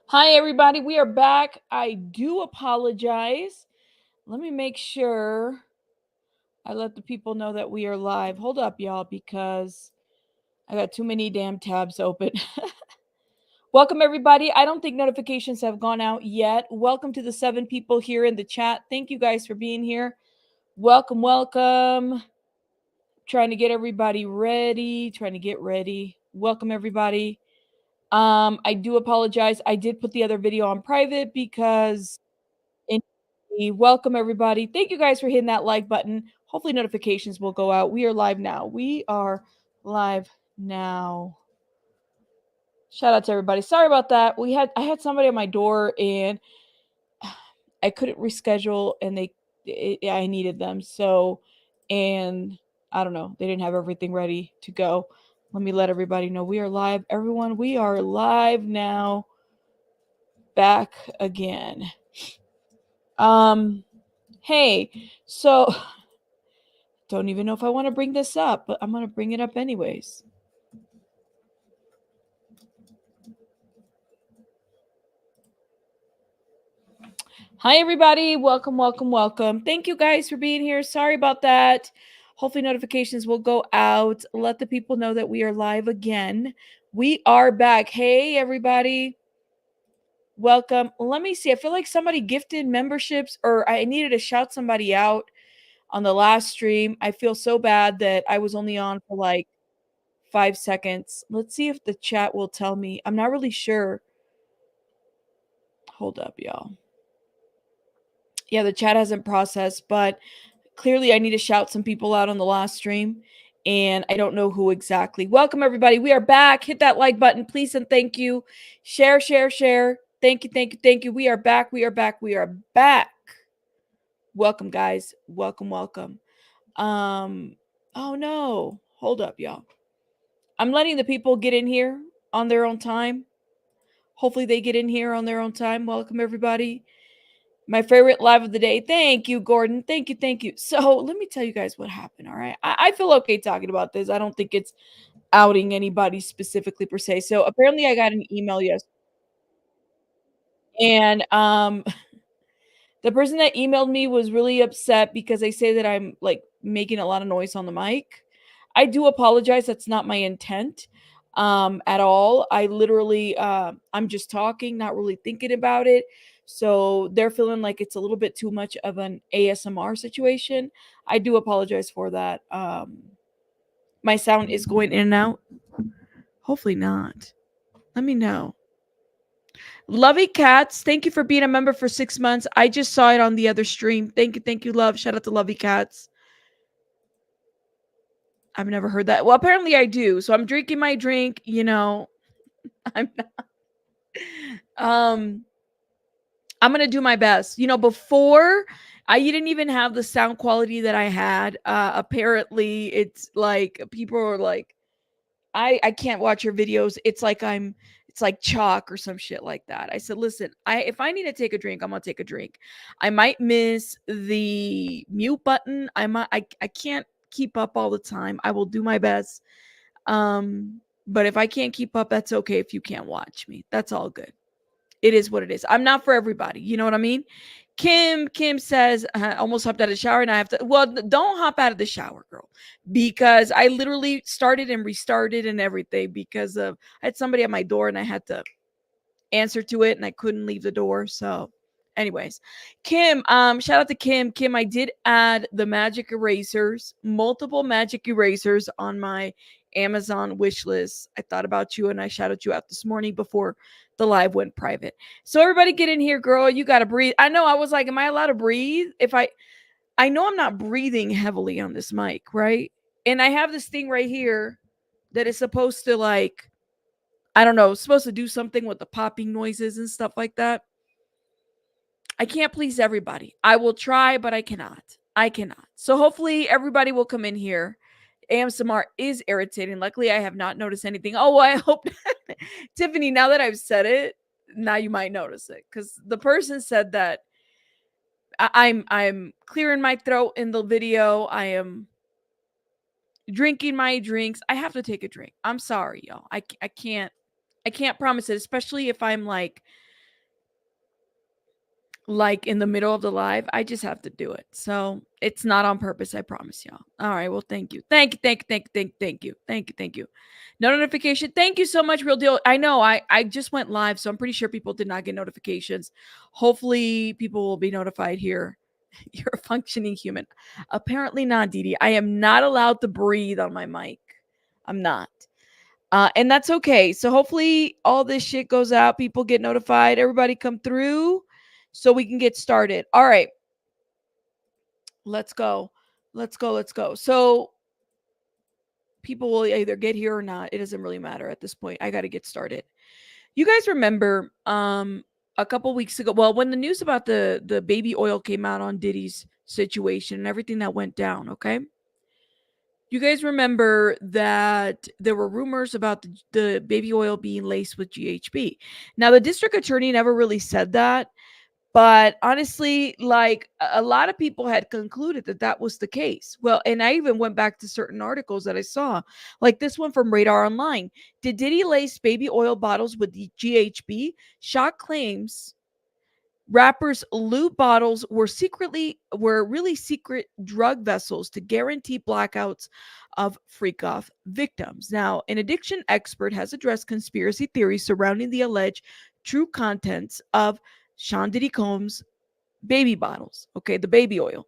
Hi, everybody. We are back. I do apologize. Let me make sure I let the people know that we are live. Hold up, y'all, because I got too many damn tabs open. Welcome, everybody. I don't think notifications have gone out yet. Welcome to the 7 people here in the chat. Thank you guys for being here. Welcome, welcome. Trying to get everybody ready. Trying to get ready. Welcome, everybody. I do apologize. I did put the other video on private because welcome everybody. Thank you guys for hitting that like button. Hopefully notifications will go out. We are live now. We are live now. Shout out to everybody. Sorry about that. I had somebody at my door and I couldn't reschedule and I needed them. So and I don't know, they didn't have everything ready to go. Let me let everybody know we are live. Everyone, we are live now. Back again. Hey, so don't even know if I want to bring this up, but I'm going to bring it up anyways. Hi, everybody. Welcome, welcome, welcome. Thank you guys for being here. Sorry about that. Hopefully, notifications will go out. Let the people know that we are live again. We are back. Hey, everybody. Welcome. Let me see. I feel like somebody gifted memberships, or I needed to shout somebody out on the last stream. I feel so bad that I was only on for like 5 seconds. Let's see if the chat will tell me. I'm not really sure. Hold up, y'all. Yeah, the chat hasn't processed, but clearly I need to shout some people out on the last stream, and I don't know who exactly. Welcome, everybody. We are back. Hit that like button, please, and thank you. Share, share, share. Thank you, thank you, thank you. We are back. We are back. We are back. Welcome, guys. Welcome, welcome. Oh no. Hold up, y'all. I'm letting the people get in here on their own time. Hopefully they get in here on their own time. Welcome, everybody. My favorite live of the day. Thank you, Gordon. Thank you. Thank you. So let me tell you guys what happened. All right. I feel okay talking about this. I don't think it's outing anybody specifically per se. So apparently I got an email yesterday. And the person that emailed me was really upset because they say that I'm like making a lot of noise on the mic. I do apologize. That's not my intent at all. I literally I'm just talking, not really thinking about it. So they're feeling like it's a little bit too much of an ASMR situation. I do apologize for that. My sound is going in and out. Hopefully not. Let me know. Lovey Cats, thank you for being a member for 6 months. I just saw it on the other stream. Thank you, love. Shout out to Lovey Cats. I've never heard that. Well, apparently I do. So I'm drinking my drink, you know. I'm not. I'm gonna do my best. You know, before I didn't even have the sound quality that I had. Apparently, it's like people are like, I can't watch your videos. It's like chalk or some shit like that. I said, listen, if I need to take a drink, I'm gonna take a drink. I might miss the mute button. I can't keep up all the time. I will do my best. But if I can't keep up, that's okay if you can't watch me. That's all good. It is what it is. I'm not for everybody. You know what I mean? Kim says, I almost hopped out of the shower and I have to. Well, don't hop out of the shower, girl, because I literally started and restarted and everything because of I had somebody at my door and I had to answer to it and I couldn't leave the door. So, anyways, Kim, shout out to Kim. Kim, I did add the magic erasers, multiple magic erasers on my Amazon wish list. I thought about you and I shouted you out this morning before the live went private. So everybody get in here, girl. You gotta breathe. I know I was like, am I allowed to breathe? I know I'm not breathing heavily on this mic, right? And I have this thing right here that is supposed to like I don't know, supposed to do something with the popping noises and stuff like that. I can't please everybody. I will try, but I cannot. I cannot. So hopefully everybody will come in here. AMSMR is irritating. Luckily, I have not noticed anything. Oh, I hope Tiffany, now that I've said it, now you might notice it. Because the person said that I'm clearing my throat in the video. I am drinking my drinks. I have to take a drink. I'm sorry, y'all. I can't promise it, especially if I'm like like in the middle of the live, I just have to do it. So it's not on purpose, I promise y'all. All right, well, thank you. Thank you, thank you, thank you, thank you, thank you, thank you, thank you. No notification. Thank you so much, Real Deal. I know I just went live, so I'm pretty sure people did not get notifications. Hopefully, people will be notified here. You're a functioning human. Apparently not, Didi. I am not allowed to breathe on my mic. I'm not. And that's okay. So hopefully all this shit goes out. People get notified. Everybody come through so we can get started. All right. Let's go. Let's go. Let's go. So people will either get here or not. It doesn't really matter at this point. I got to get started. You guys remember a couple weeks ago, well, when the news about the baby oil came out on Diddy's situation and everything that went down, okay? You guys remember that there were rumors about the baby oil being laced with GHB. Now, the district attorney never really said that, but honestly, like a lot of people had concluded that that was the case. Well, and I even went back to certain articles that I saw, like this one from Radar Online. Did Diddy lace baby oil bottles with the GHB? Shock claims rappers' loot bottles were really secret drug vessels to guarantee blackouts of freak off victims. Now, an addiction expert has addressed conspiracy theories surrounding the alleged true contents of Sean Diddy Combs' baby bottles. Okay, the baby oil.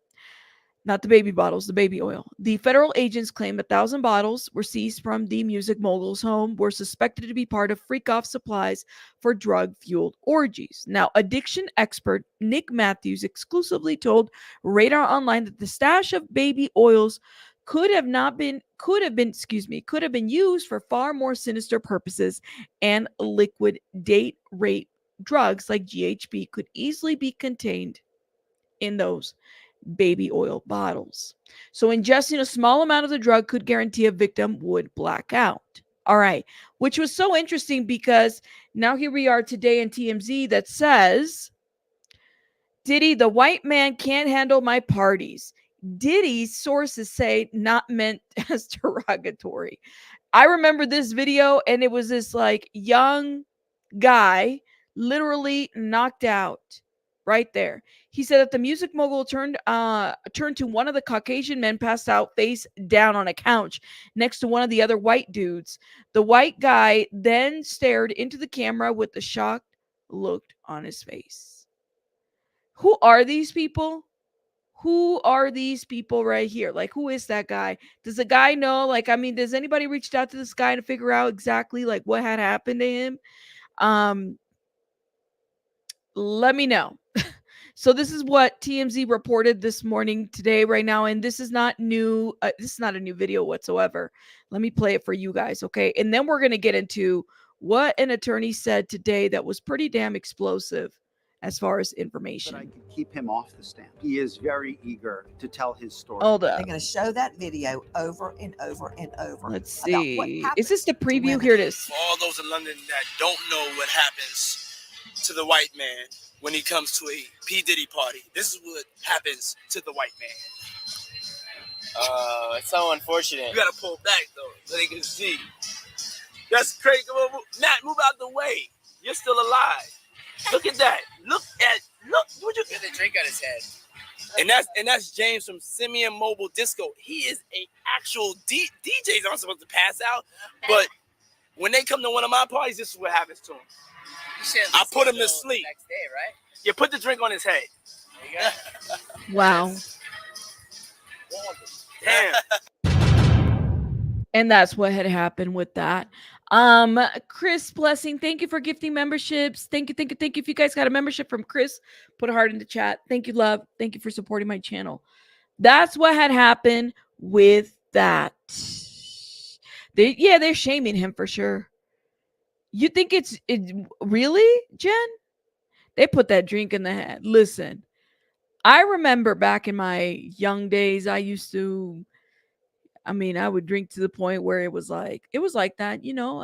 Not the baby bottles, the baby oil. The federal agents claim 1,000 bottles were seized from the music mogul's home, were suspected to be part of freak-off supplies for drug-fueled orgies. Now, addiction expert Nick Matthews exclusively told Radar Online that the stash of baby oils could have been used for far more sinister purposes, and liquid date rape drugs like GHB could easily be contained in those baby oil bottles. So ingesting a small amount of the drug could guarantee a victim would black out. All right, which was so interesting because now here we are today in TMZ that says, Diddy, the white man can't handle my parties. Diddy's sources say not meant as derogatory. I remember this video and it was this like young guy literally knocked out right there. He said that the music mogul turned to one of the Caucasian men passed out face down on a couch next to one of the other white dudes. The white guy then stared into the camera with a shocked look on his face. Who are these people? Who are these people right here? Like, who is that guy? Does the guy know? Like, I mean, does anybody reached out to this guy to figure out exactly like what had happened to him? Let me know. So this is what TMZ reported this morning today right now, and this is not new. This is not a new video whatsoever. Let me play it for you guys, okay? And then we're going to get into what an attorney said today that was pretty damn explosive as far as information. But I could keep him off the stand. He is very eager to tell his story. Hold up. They're going to show that video over and over and over. Let's see. Is this the preview? Here it is. For all those in London that don't know what happens to the white man when he comes to a P. Diddy party, this is what happens to the white man. It's so unfortunate. You gotta pull back though, so they can see. That's crazy. Matt, move out the way. You're still alive. Look at that. Look. Would you Get the drink on his head. And that's James from Simeon Mobile Disco. He is a actual DJs aren't supposed to pass out, but when they come to one of my parties, this is what happens to him. I put him to sleep. Next day, right? You put the drink on his head. There you go. Wow. Damn. And that's what had happened with that. Chris Blessing, thank you for gifting memberships. Thank you. If you guys got a membership from Chris, put a heart in the chat. Thank you, love. Thank you for supporting my channel. That's what had happened with that. They're shaming him for sure. You think it's really, Jen? They put that drink in the head. Listen, I remember back in my young days, I would drink to the point where it was like that, you know,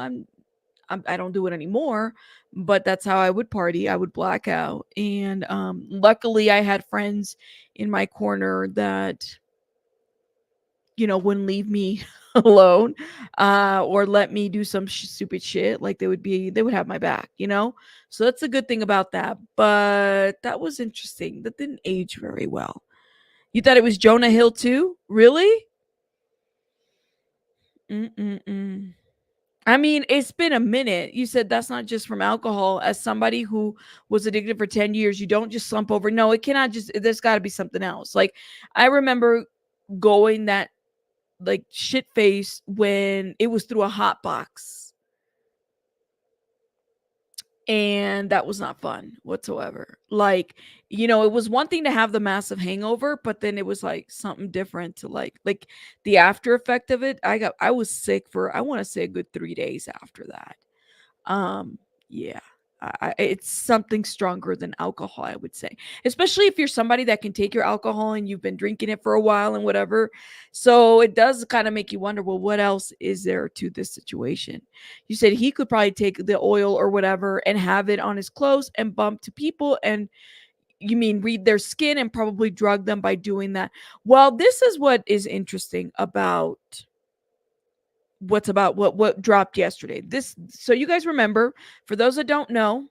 I don't do it anymore, but that's how I would party. I would black out. And luckily I had friends in my corner that, you know, wouldn't leave me alone, or let me do some stupid shit. Like they would have my back, you know? So that's a good thing about that. But that was interesting. That didn't age very well. You thought it was Jonah Hill too? Really? Mm-mm-mm. I mean, it's been a minute. You said that's not just from alcohol. As somebody who was addicted for 10 years, you don't just slump over. No, it cannot just, there's got to be something else. Like, I remember going that like shit face when it was through a hot box. And that was not fun whatsoever. Like, you know, it was one thing to have the massive hangover, but then it was like something different to like the after effect of it. I was sick for, I want to say, a good 3 days after that. Yeah, it's something stronger than alcohol, I would say, especially if you're somebody that can take your alcohol and you've been drinking it for a while and whatever. So it does kind of make you wonder, well, what else is there to this situation? You said he could probably take the oil or whatever and have it on his clothes and bump to people, and you mean read their skin and probably drug them by doing that. Well, this is what is interesting about what dropped yesterday. This, so you guys remember, for those that don't know,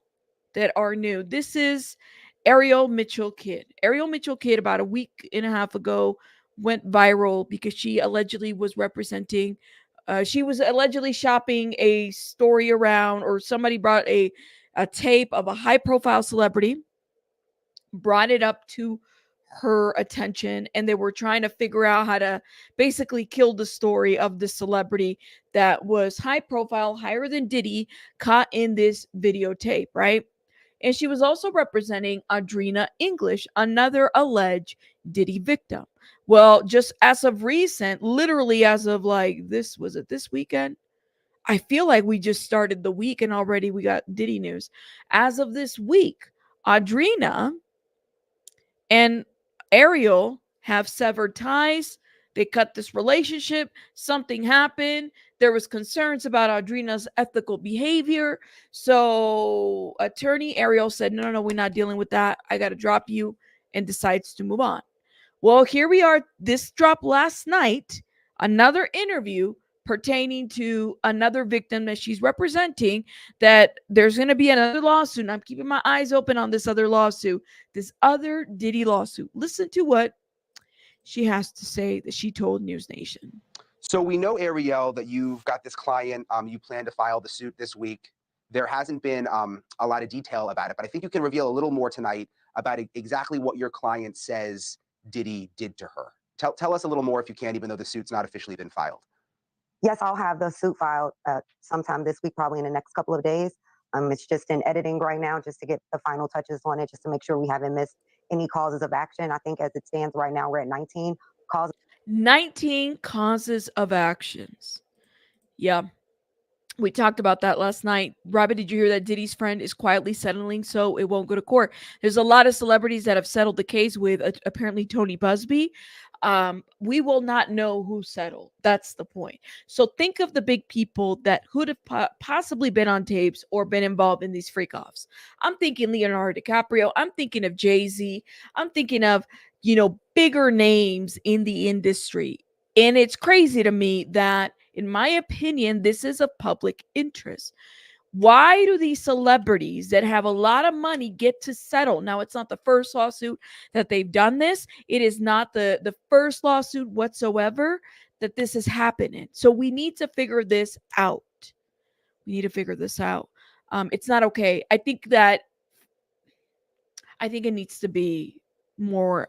that are new, this is Ariel Mitchell-kIdd. Ariel Mitchell-kIdd, about a week and a half ago, went viral because she allegedly was representing, she was allegedly shopping a story around, or somebody brought a tape of a high profile celebrity, brought it up to her attention, and they were trying to figure out how to basically kill the story of the celebrity that was high profile, higher than Diddy, caught in this videotape, right? And she was also representing Audrina English, another alleged Diddy victim. Well, just as of recent, literally as of like this, was it this weekend? I feel like we just started the week and already we got Diddy news. As of this week, Audrina and Ariel have severed ties. They cut this relationship. Something happened. There was concerns about Audrina's ethical behavior. So attorney Ariel said, no, we're not dealing with that. I got to drop you, and decides to move on. Well, here we are. This dropped last night. Another interview pertaining to another victim that she's representing, that there's going to be another lawsuit. And I'm keeping my eyes open on this other lawsuit, this other Diddy lawsuit. Listen to what she has to say that she told News Nation. So we know, Ariel, that you've got this client. You plan to file the suit this week. There hasn't been a lot of detail about it, but I think you can reveal a little more tonight about exactly what your client says Diddy did to her. Tell us a little more if you can, even though the suit's not officially been filed. Yes, I'll have the suit filed sometime this week, probably in the next couple of days. It's just in editing right now, just to get the final touches on it, just to make sure we haven't missed any causes of action. I think as it stands right now, we're at 19 causes. 19 causes of actions. Yeah. We talked about that last night. Robert, did you hear that Diddy's friend is quietly settling so it won't go to court? There's a lot of celebrities that have settled the case with apparently Tony Busby. We will not know who settled. That's the point. So think of the big people that could have possibly been on tapes or been involved in these freak-offs. I'm thinking Leonardo DiCaprio. I'm thinking of Jay-Z. I'm thinking of, bigger names in the industry. And it's crazy to me that, in my opinion, this is of public interest. Why do these celebrities that have a lot of money get to settle? Now, it's not the first lawsuit that they've done this. It is not the first lawsuit whatsoever that this is happening. So we need to figure this out. We need to figure this out. It's not okay. I think it needs to be more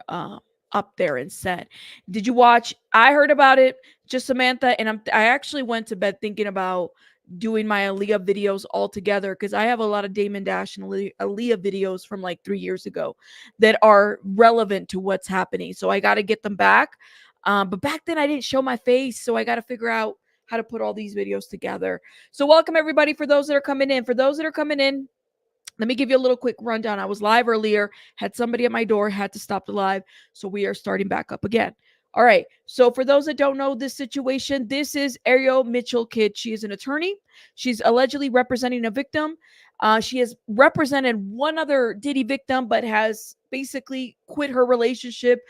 up there and said. Did you watch? I heard about it, just Samantha, and I actually went to bed thinking about doing my Aaliyah videos all together, because I have a lot of Damon Dash and Aaliyah videos from like 3 years ago that are relevant to what's happening. So I got to get them back. But back then I didn't show my face, so I got to figure out how to put all these videos together. So welcome everybody, for those that are coming in. Let me give you a little quick rundown. I was live earlier, had somebody at my door, had to stop the live. So we are starting back up again. All right. So for those that don't know this situation, this is Ariel Mitchell-kIdd. She is an attorney. She's allegedly representing a victim. She has represented one other Diddy victim, but has basically quit her relationship.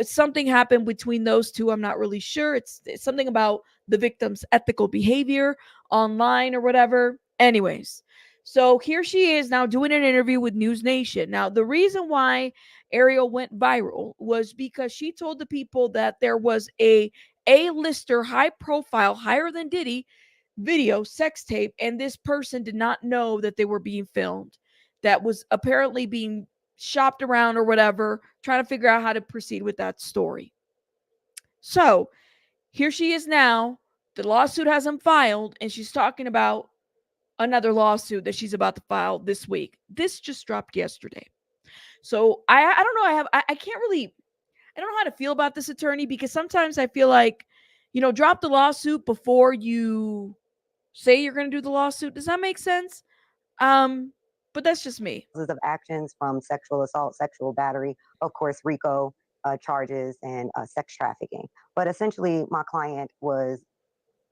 Something happened between those two. I'm not really sure. It's something about the victim's ethical behavior online or whatever. Anyways, so here she is now doing an interview with News Nation. Now, the reason why Ariel went viral was because she told the people that there was a A-lister, high profile, higher than Diddy video sex tape, and this person did not know that they were being filmed, that was apparently being shopped around or whatever, trying to figure out how to proceed with that story. So here she is now. The lawsuit hasn't filed, and she's talking about another lawsuit that she's about to file this week. This just dropped yesterday. So I don't know. I can't really, I don't know how to feel about this attorney, because sometimes I feel like, drop the lawsuit before you say you're going to do the lawsuit. Does that make sense? But that's just me. Of actions from sexual assault, sexual battery, of course, RICO charges, and sex trafficking. But essentially, my client was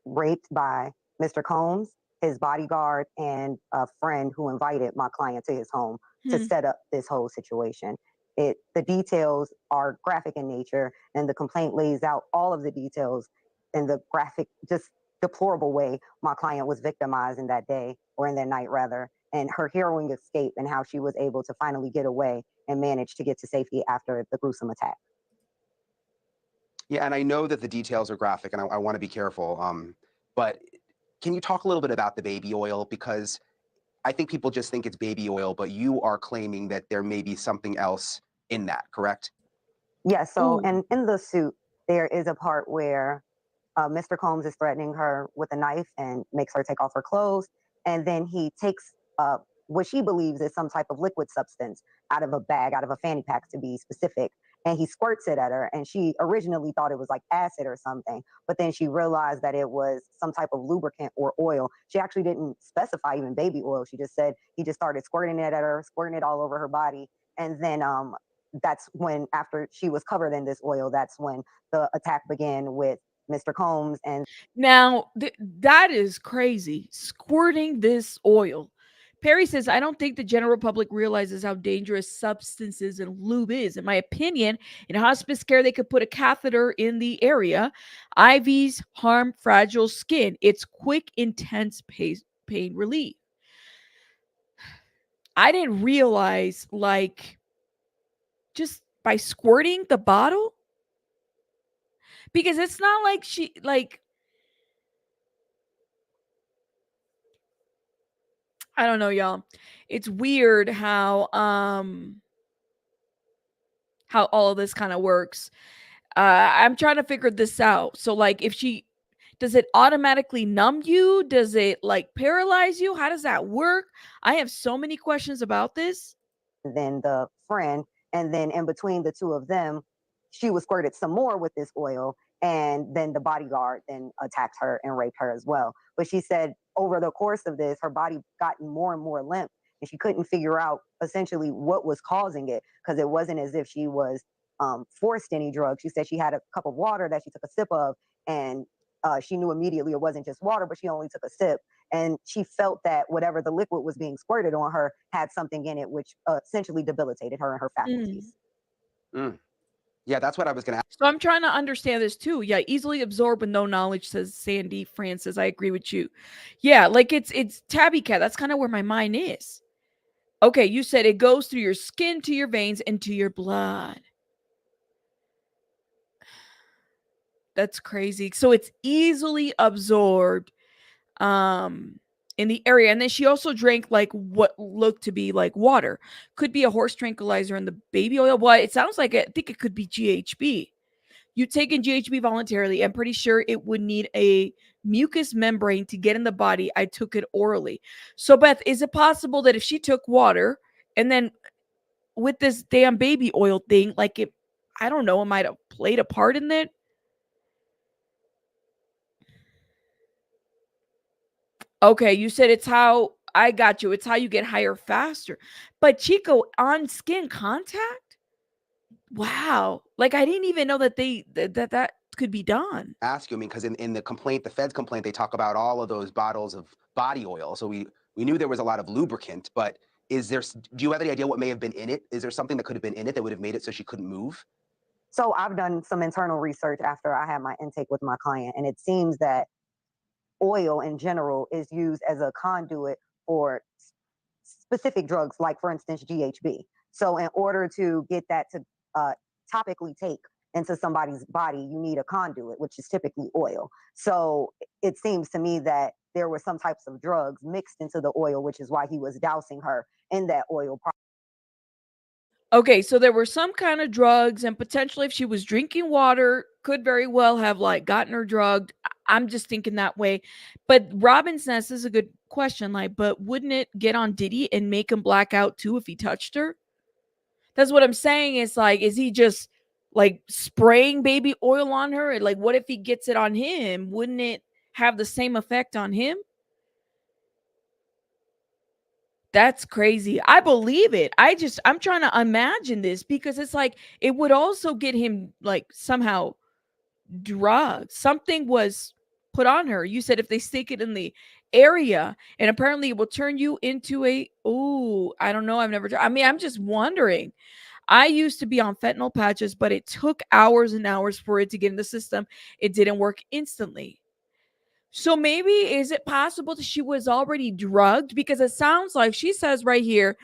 raped by Mr. Combs, his bodyguard, and a friend who invited my client to his home to set up this whole situation. The details are graphic in nature, and the complaint lays out all of the details in the graphic, just deplorable way my client was victimized in that day, or in that night rather, and her harrowing escape, and how she was able to finally get away and manage to get to safety after the gruesome attack. Yeah, and I know that the details are graphic, and I want to be careful. But can you talk a little bit about the baby oil? Because I think people just think it's baby oil, but you are claiming that there may be something else in that, correct? Yeah, so in the suit, there is a part where Mr. Combs is threatening her with a knife and makes her take off her clothes. And then he takes what she believes is some type of liquid substance out of a bag, out of a fanny pack to be specific. And he squirts it at her. And she originally thought it was like acid or something. But then she realized that it was some type of lubricant or oil. She actually didn't specify even baby oil. She just said he just started squirting it at her, squirting it all over her body. And then that's when, after she was covered in this oil, that's when the attack began with Mr. Combs. And now that is crazy. Squirting this oil. Perry says, I don't think the general public realizes how dangerous substances and lube is. In my opinion, in hospice care, they could put a catheter in the area. IVs harm fragile skin. It's quick, intense pain relief. I didn't realize, like, just by squirting the bottle, because it's not like she, like, I don't know, y'all. It's weird how all of this kind of works. I'm trying to figure this out. So, like, does it automatically numb you? Does it like paralyze you? How does that work? I have so many questions about this. then the friend, and then in between the two of them, she was squirted some more with this oil, and then the bodyguard then attacked her and raped her as well. But she said over the course of this, her body gotten more and more limp, and she couldn't figure out essentially what was causing it, because it wasn't as if she was forced any drugs. She said she had a cup of water that she took a sip of, and she knew immediately it wasn't just water, but she only took a sip. And she felt that whatever the liquid was being squirted on her had something in it, which essentially debilitated her and her faculties. Yeah, that's what I was going to ask. So I'm trying to understand this too. Yeah, easily absorbed with no knowledge, says Sandy Francis. I agree with you. Yeah, like it's tabby cat. That's kind of where my mind is. Okay, you said it goes through your skin to your veins into your blood. That's crazy. So it's easily absorbed in the area. And then she also drank like what looked to be like water. Could be a horse tranquilizer in the baby oil. Well, it sounds like I think it could be GHB. You taken GHB voluntarily. I'm pretty sure it would need a mucous membrane to get in the body. I took it orally. So, Beth, is it possible that if she took water and then with this damn baby oil thing, like it, I don't know, it might have played a part in it? Okay, you said it's how I got you. It's how you get higher faster. But Chico, on skin contact? Wow. Like I didn't even know that that could be done. Ask you, I mean, because in the complaint, the Fed's complaint, they talk about all of those bottles of body oil. So We knew there was a lot of lubricant, but do you have any idea what may have been in it? Is there something that could have been in it that would have made it so she couldn't move? So I've done some internal research after I had my intake with my client, and it seems that oil in general is used as a conduit for specific drugs, like for instance GHB. So in order to get that to topically take into somebody's body, you need a conduit, which is typically oil. So it seems to me that there were some types of drugs mixed into the oil, which is why he was dousing her in that oil. Okay, so there were some kind of drugs, and potentially if she was drinking water, could very well have like gotten her drugged. I'm just thinking that way. But Robin's Nest is a good question, like, but wouldn't it get on Diddy and make him black out too if he touched her? That's what I'm saying. Is like, is he just like spraying baby oil on her? And like, what if he gets it on him? Wouldn't it have the same effect on him? That's crazy. I believe it. I'm trying to imagine this because it's like it would also get him like somehow drugged. Something was put on her. You said if they stick it in the area, and apparently it will turn you into I don't know. I've never I mean, I'm just wondering. I used to be on fentanyl patches, but it took hours and hours for it to get in the system. It didn't work instantly. So maybe is it possible that she was already drugged? Because it sounds like she says right here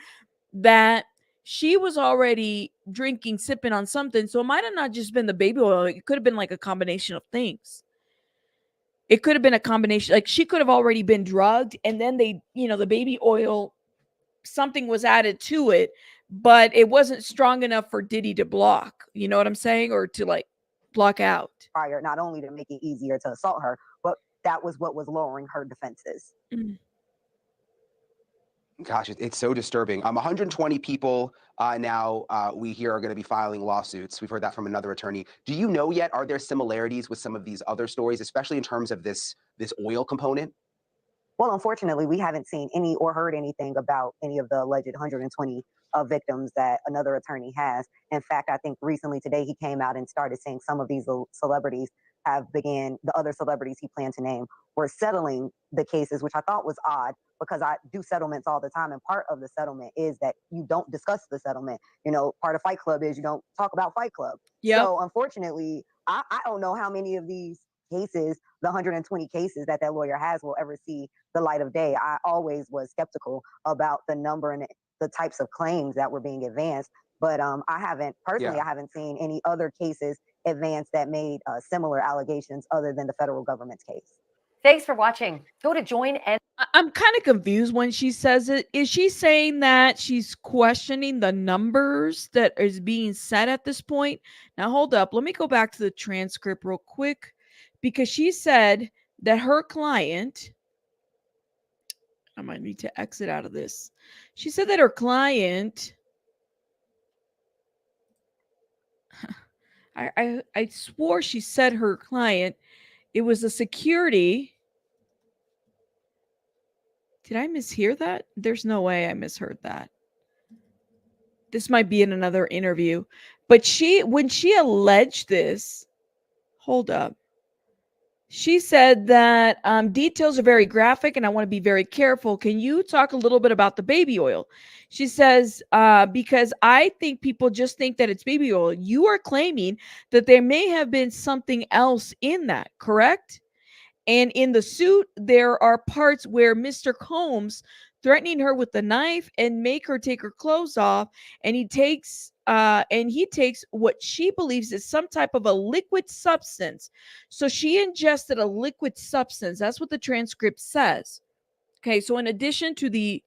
that she was already drinking, sipping on something. So it might have not just been the baby oil. It could have been like a combination of things. It could have been a combination. Like she could have already been drugged, and then the baby oil, something was added to it, but it wasn't strong enough for Diddy to block. You know what I'm saying? Or to like block out. Prior, not only to make it easier to assault her, but that was what was lowering her defenses. Mm. Gosh, it's so disturbing. 120 people now we hear are going to be filing lawsuits. We've heard that from another attorney. Do you know yet, are there similarities with some of these other stories, especially in terms of this oil component? Well, unfortunately, we haven't seen any or heard anything about any of the alleged 120 victims that another attorney has. In fact, I think recently today he came out and started saying some of these celebrities the other celebrities he planned to name were settling the cases, which I thought was odd because I do settlements all the time. And part of the settlement is that you don't discuss the settlement. Part of Fight Club is you don't talk about Fight Club. Yep. So unfortunately, I don't know how many of these cases, the 120 cases that lawyer has, will ever see the light of day. I always was skeptical about the number and the types of claims that were being advanced. But I haven't seen any other cases advanced that made similar allegations other than the federal government's case. Thanks for watching. Go to join and I'm kind of confused when she says it. Is she saying that she's questioning the numbers that is being said at this point? Now, hold up. Let me go back to the transcript real quick because she said that her client, I might need to exit out of this. She said that her client, I swore she said her client, it was a security. Did I mishear that? There's no way I misheard that. This might be in another interview. But when she alleged this, hold up. She said that details are very graphic and I want to be very careful. Can you talk a little bit about the baby oil? She says, because I think people just think that it's baby oil. You are claiming that there may have been something else in that, correct? And in the suit, there are parts where Mr. Combs threatening her with the knife and make her take her clothes off, and he takes what she believes is some type of a liquid substance. So she ingested a liquid substance. That's what the transcript says. Okay, so in addition to the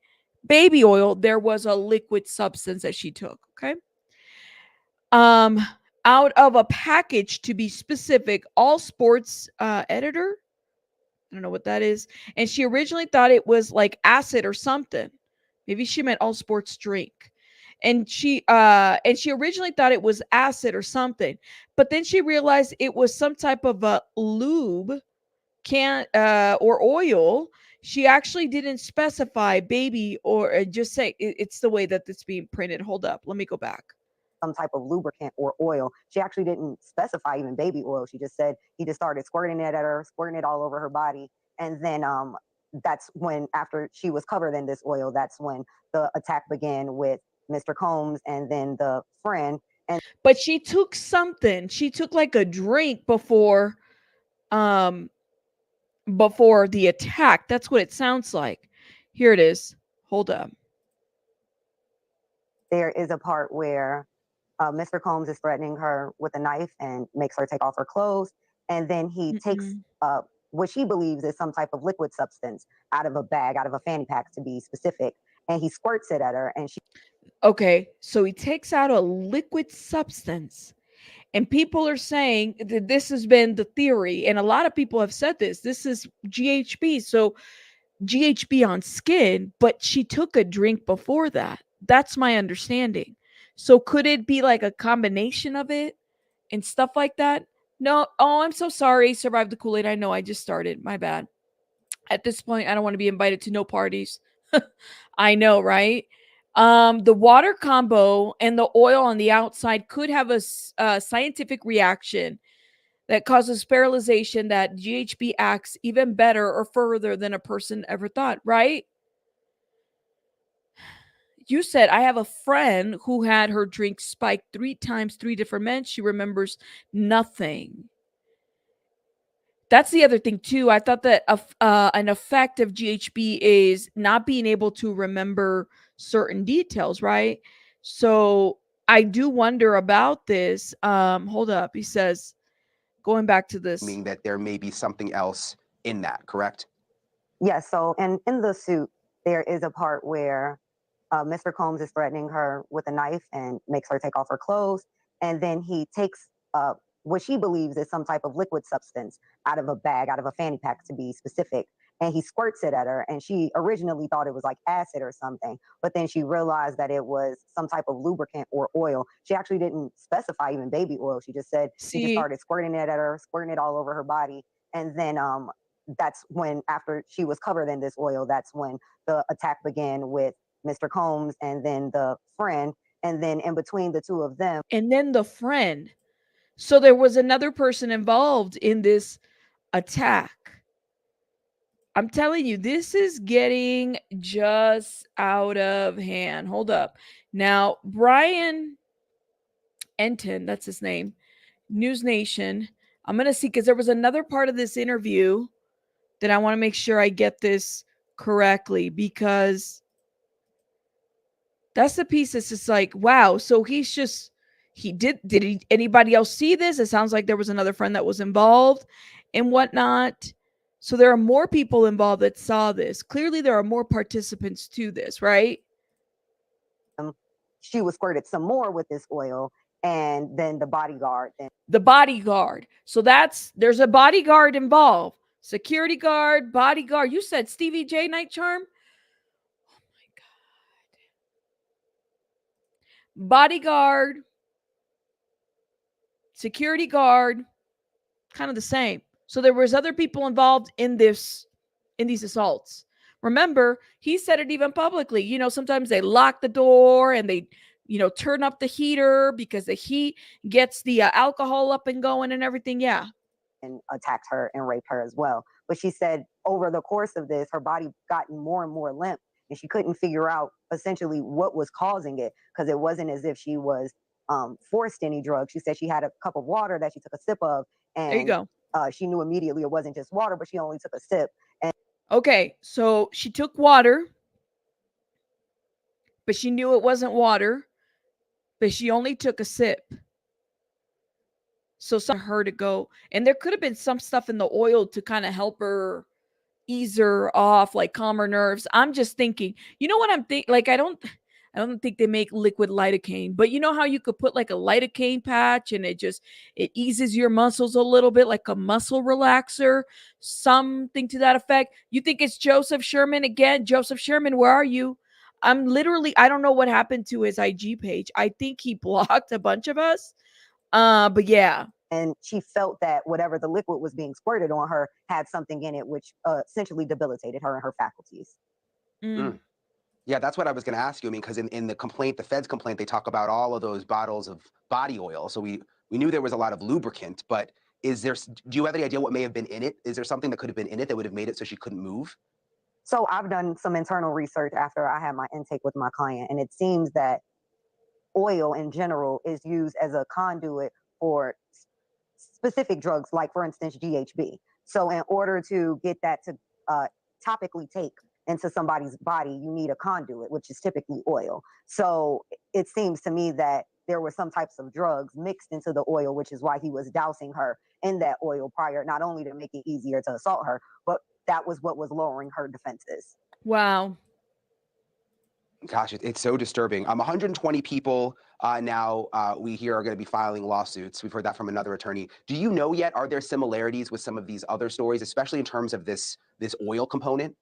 baby oil, there was a liquid substance that she took. Okay. Out of a package, to be specific, All Sports editor. I don't know what that is. And she originally thought it was like acid or something. Maybe she meant All Sports drink. And she originally thought it was acid or something. But then she realized it was some type of a lube or oil. She actually didn't specify baby or just say it's the way that it's being printed. Hold up. Let me go back. Some type of lubricant or oil. She actually didn't specify even baby oil. She just said he just started squirting it at her, squirting it all over her body. And then that's when, after she was covered in this oil, that's when the attack began with Mr. Combs and then the friend. And But she took something. She took like a drink before the attack. That's what it sounds like. Here it is. Hold up. there is a part where Mr. Combs is threatening her with a knife and makes her take off her clothes. And then he takes what she believes is some type of liquid substance out of a bag, out of a fanny pack to be specific. And he squirts it at her. And she. Okay, so he takes out a liquid substance. And people are saying that this has been the theory. And a lot of people have said this. This is GHB. So GHB on skin, but she took a drink before that. That's my understanding. So could it be like a combination of it and stuff like that? No. Oh, I'm so sorry. Survived the Kool-Aid. I know I just started. My bad. At this point, I don't want to be invited to no parties. I know, right? The water combo and the oil on the outside could have a scientific reaction that causes paralyzation, that GHB acts even better or further than a person ever thought, right? You said, I have a friend who had her drink spiked 3 times, 3 different men. She remembers nothing. That's the other thing too. I thought that an effect of GHB is not being able to remember certain details, right? So I do wonder about this. Hold up. He says, going back to this. Meaning that there may be something else in that, correct? Yes. So, and in the suit, there is a part where Mr. Combs is threatening her with a knife and makes her take off her clothes. And then he takes what she believes is some type of liquid substance out of a bag, out of a fanny pack to be specific. And he squirts it at her. And she originally thought it was like acid or something. But then she realized that it was some type of lubricant or oil. She actually didn't specify even baby oil. She just said he just started squirting it at her, squirting it all over her body. And then that's when, after she was covered in this oil, that's when the attack began with Mr. Combs and then the friend. And then in between the two of them. And then the friend. So there was another person involved in this attack. I'm telling you, this is getting just out of hand. Hold up. Now, Brian Enton, that's his name, News Nation. I'm going to see, because there was another part of this interview that I want to make sure I get this correctly, because that's the piece that's just like, wow. So he's just, did anybody else see this? It sounds like there was another friend that was involved and whatnot. So there are more people involved that saw this. Clearly, there are more participants to this, right? She was squirted some more with this oil, and then the bodyguard. The bodyguard. So there's a bodyguard involved. Security guard, bodyguard. You said Stevie J Night Charm? Oh my God. Bodyguard, security guard, kind of the same. So there was other people involved in these assaults. Remember, he said it even publicly. You know, sometimes they lock the door and they, turn up the heater because the heat gets the alcohol up and going and everything. Yeah. And attacked her and raped her as well. But she said over the course of this, her body gotten more and more limp, and she couldn't figure out essentially what was causing it, because it wasn't as if she was forced any drugs. She said she had a cup of water that she took a sip of, and there you go. She knew immediately it wasn't just water, but she only took a sip. And okay, so she took water, but she knew it wasn't water, but she only took a sip. So some her to go, and there could have been some stuff in the oil to kind of help her ease her off, like calm her nerves. I'm just thinking, you know what I'm thinking? Like, I don't think they make liquid lidocaine, but you know how you could put like a lidocaine patch and it eases your muscles a little bit, like a muscle relaxer, something to that effect. You think it's Joseph Sherman again? Joseph Sherman, where are you? I don't know what happened to his IG page. I think he blocked a bunch of us. But yeah. And she felt that whatever the liquid was being squirted on her had something in it, which essentially debilitated her and her faculties. Yeah, that's what I was going to ask you. I mean, because in the complaint, the Fed's complaint, they talk about all of those bottles of body oil. So we knew there was a lot of lubricant, but do you have any idea what may have been in it? Is there something that could have been in it that would have made it so she couldn't move? So I've done some internal research after I had my intake with my client, and it seems that oil in general is used as a conduit for specific drugs, like for instance GHB. So in order to get that to topically take into somebody's body, you need a conduit, which is typically oil. So it seems to me that there were some types of drugs mixed into the oil, which is why he was dousing her in that oil prior, not only to make it easier to assault her, but that was what was lowering her defenses. Wow. Gosh, it's so disturbing. 120 people now we hear are going to be filing lawsuits. We've heard that from another attorney. Do you know yet, are there similarities with some of these other stories, especially in terms of this oil component?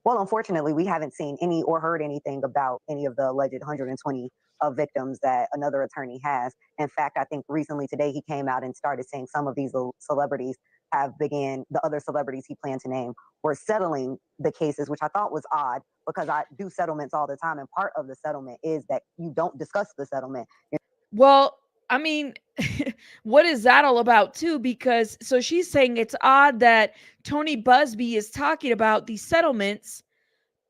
Well, unfortunately, we haven't seen any or heard anything about any of the alleged 120 victims that another attorney has. In fact, I think recently today he came out and started saying some of these celebrities the other celebrities he planned to name were settling the cases, which I thought was odd because I do settlements all the time. And part of the settlement is that you don't discuss the settlement. Well, I mean, what is that all about too? Because so she's saying it's odd that Tony Busby is talking about these settlements,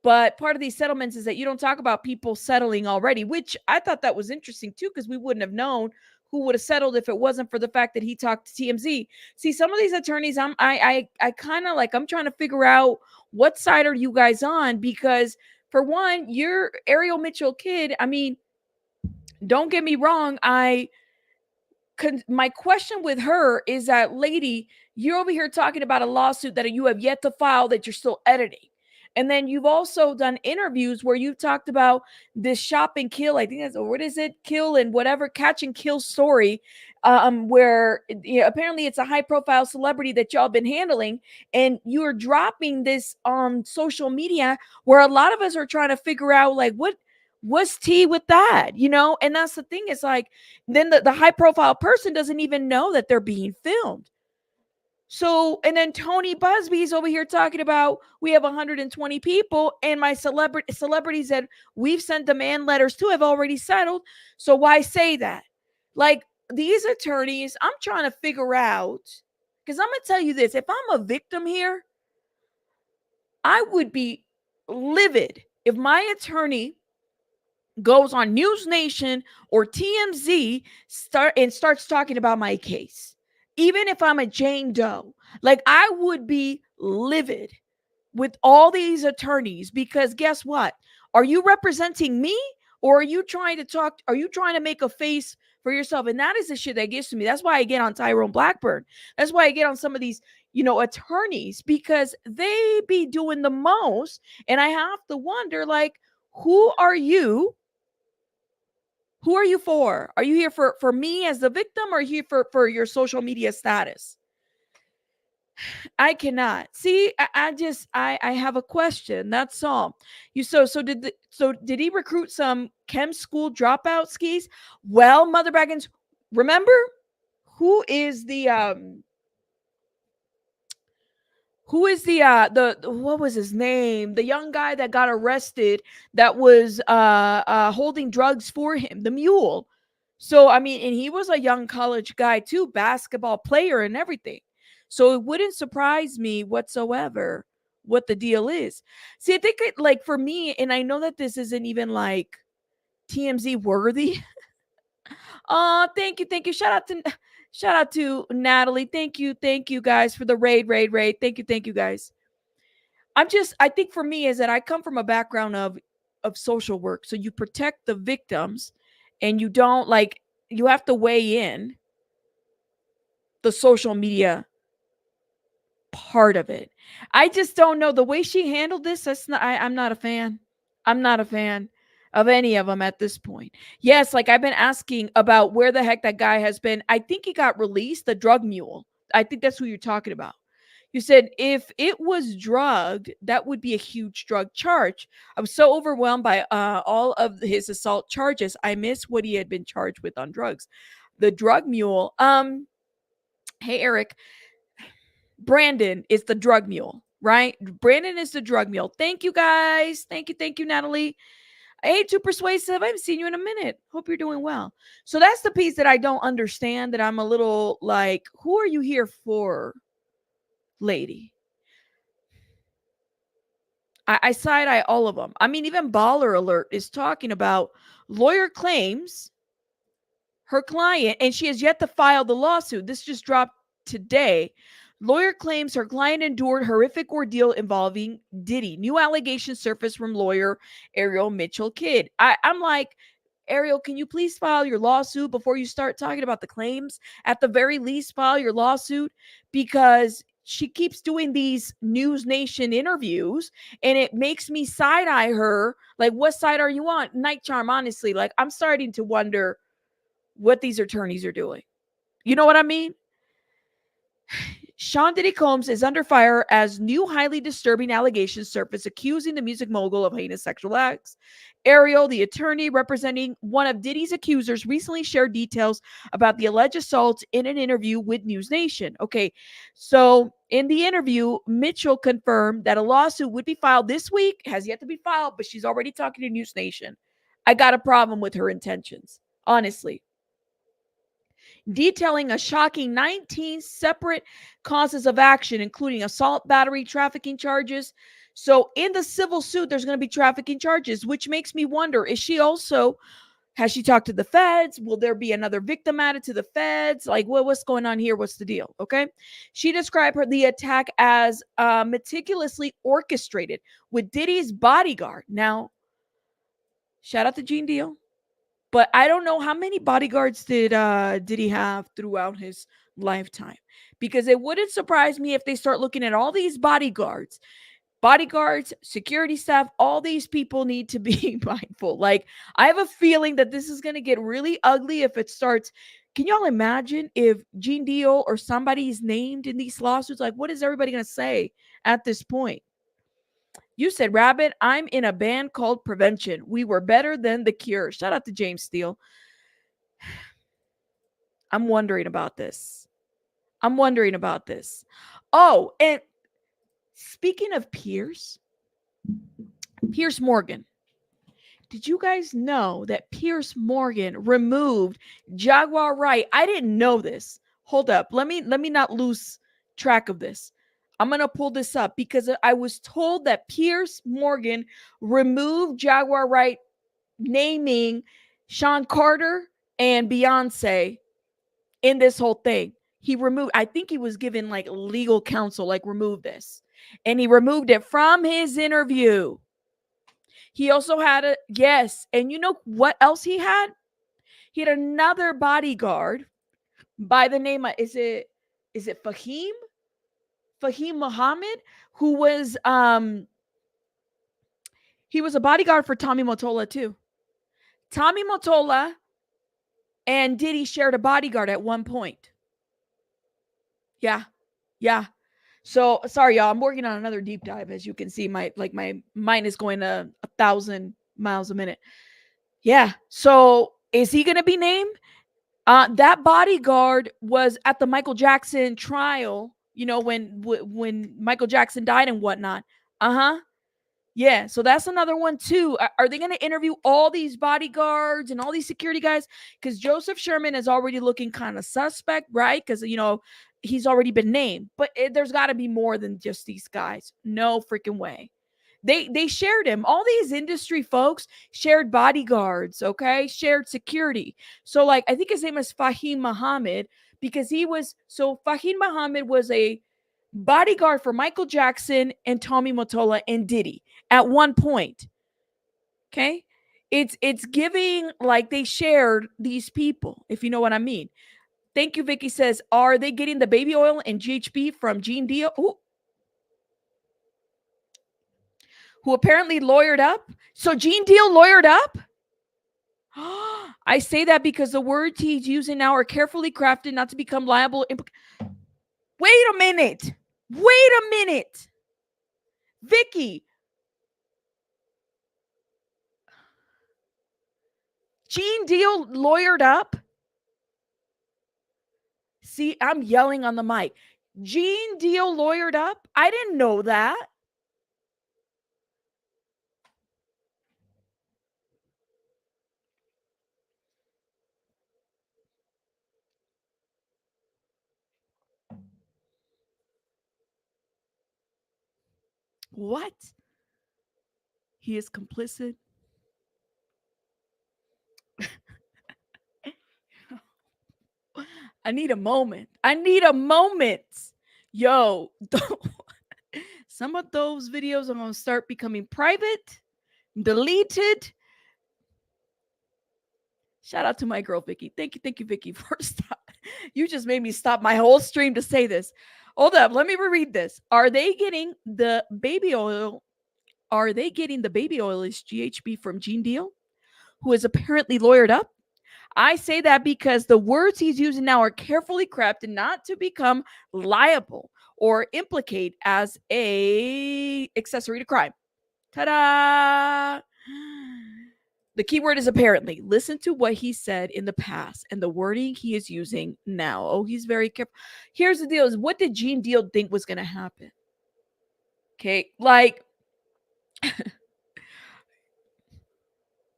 but part of these settlements is that you don't talk about people settling already, which I thought that was interesting too, because we wouldn't have known who would have settled if it wasn't for the fact that he talked to TMZ. See, some of these attorneys, I kind of like, I'm trying to figure out what side are you guys on, because for one, you're Ariel Mitchell-kIdd. I mean, don't get me wrong. My question with her is that, lady, you're over here talking about a lawsuit that you have yet to file that you're still editing. And then you've also done interviews where you've talked about this shop and kill. I think that's, what is it? Kill and whatever, catch and kill story, where apparently it's a high profile celebrity that y'all been handling. And you're dropping this on social media where a lot of us are trying to figure out like, what's tea with that, And that's the thing. It's like, then the high profile person doesn't even know that they're being filmed. So, and then Tony Busby's over here talking about we have 120 people, and my celebrities that we've sent demand letters to have already settled. So why say that? Like, these attorneys, I'm trying to figure out, because I'm gonna tell you this: if I'm a victim here, I would be livid if my attorney goes on News Nation or TMZ starts talking about my case. Even if I'm a Jane Doe, like, I would be livid with all these attorneys, because guess what? Are you representing me, or are you trying to make a face for yourself? And that is the shit that gets to me. That's why I get on Tyrone Blackburn. That's why I get on some of these, attorneys, because they be doing the most. And I have to wonder, like, who are you? Who are you for? Are you here for me as the victim, or are you here for your social media status? I cannot see. I have a question. That's all. Did he recruit some chem school dropout skis? Well, Mother Baggins, remember who is the what was his name? The young guy that got arrested that was holding drugs for him, the mule. So I mean, and he was a young college guy too, basketball player and everything. So it wouldn't surprise me whatsoever what the deal is. See, I think like for me, and I know that this isn't even like TMZ worthy. Oh, thank you. Shout out to Natalie. Thank you guys for the raid. Thank you guys. I think for me is that I come from a background of social work. So you protect the victims, and you don't you have to weigh in the social media part of it. I just don't know the way she handled this. I'm not a fan. I'm not a fan of any of them at this point. Yes, like I've been asking about where the heck that guy has been. I think he got released, the drug mule. I think that's who you're talking about. You said if it was drugged, that would be a huge drug charge. I was so overwhelmed by all of his assault charges. I missed what he had been charged with on drugs. The drug mule. Hey, Eric. Brandon is the drug mule, right? Brandon is the drug mule. Thank you, guys. Thank you, Natalie. Hey, too persuasive. I haven't seen you in a minute. Hope you're doing well. So that's the piece that I don't understand, that I'm a little like, who are you here for, lady? I side eye all of them. I mean, even Baller Alert is talking about lawyer claims her client, and she has yet to file the lawsuit. This just dropped today. Lawyer claims her client endured horrific ordeal involving Diddy. New allegations surface from lawyer Ariel Mitchell-kIdd. I'm like, Ariel, can you please file your lawsuit before you start talking about the claims? At the very least, file your lawsuit, because she keeps doing these News Nation interviews and it makes me side eye her. Like, what side are you on? Night Charm, honestly. Like, I'm starting to wonder what these attorneys are doing. You know what I mean? Sean Diddy Combs is under fire as new highly disturbing allegations surface accusing the music mogul of heinous sexual acts. Ariel, the attorney representing one of Diddy's accusers, recently shared details about the alleged assault in an interview with News Nation. Okay, so in the interview, Mitchell confirmed that a lawsuit would be filed this week, has yet to be filed, but she's already talking to News Nation. I got a problem with her intentions, honestly. Detailing a shocking 19 separate causes of action, including assault, battery, trafficking charges. So in the civil suit, there's going to be trafficking charges, which makes me wonder, has she talked to the feds? Will there be another victim added to the feds? Like, what's going on here? What's the deal? Okay. She described the attack as meticulously orchestrated with Diddy's bodyguard. Now, shout out to Gene Deal. But I don't know how many bodyguards did he have throughout his lifetime, because it wouldn't surprise me if they start looking at all these bodyguards, security staff. All these people need to be mindful. Like, I have a feeling that this is going to get really ugly if it starts. Can y'all imagine if Gene Deal or somebody is named in these lawsuits? Like, what is everybody going to say at this point? You said, Rabbit, I'm in a band called Prevention. We were better than The Cure. Shout out to James Steele. I'm wondering about this. Oh, and speaking of Piers Morgan. Did you guys know that Piers Morgan removed Jaguar Wright? I didn't know this. Hold up. Let me not lose track of this. I'm going to pull this up because I was told that Piers Morgan removed Jaguar Wright, naming Sean Carter and Beyonce in this whole thing. He removed, I think he was given like legal counsel, like, remove this. And he removed it from his interview. He also had and you know what else he had? He had another bodyguard by the name of, is it Fahim Muhammad, who was he was a bodyguard for Tommy Mottola too. Tommy Mottola and Diddy shared a bodyguard at one point. Yeah. So sorry, y'all. I'm working on another deep dive. As you can see, my mind is going to 1,000 miles a minute. Yeah. So is he going to be named? That bodyguard was at the Michael Jackson trial. You know, when Michael Jackson died and whatnot. Yeah, so that's another one too. Are they going to interview all these bodyguards and all these security guys? Because Joseph Sherman is already looking kind of suspect, right? Because, you know, he's already been named. But there's got to be more than just these guys. No freaking way. They shared him. All these industry folks shared bodyguards, okay? Shared security. So, like, I think his name is Fahim Muhammad, because Fahim Muhammad was a bodyguard for Michael Jackson and Tommy Mottola and Diddy at one point. Okay? It's giving like they shared these people, if you know what I mean. Thank you, Vicky says, are they getting the baby oil and GHB from Gene Deal? Ooh. Who apparently lawyered up? So Gene Deal lawyered up? I say that because the words he's using now are carefully crafted not to become liable. Wait a minute. Vicky. Gene Deal lawyered up? See, I'm yelling on the mic. Gene Deal lawyered up? I didn't know that. What? He is complicit. I need a moment. I need a moment. Yo, some of those videos are going to start becoming private, deleted. Shout out to my girl, Vicky. Thank you, Vicky, for stop. You just made me stop my whole stream to say this. Hold up. Let me reread this. Are they getting the baby oil? Are they getting the baby oil is GHB from Gene Deal, who is apparently lawyered up? I say that because the words he's using now are carefully crafted not to become liable or implicate as a accessory to crime. Ta-da! The key word is apparently. Listen to what he said in the past and the wording he is using now. Oh, he's very careful. Here's the deal: is what did Gene Deal think was going to happen? Okay, like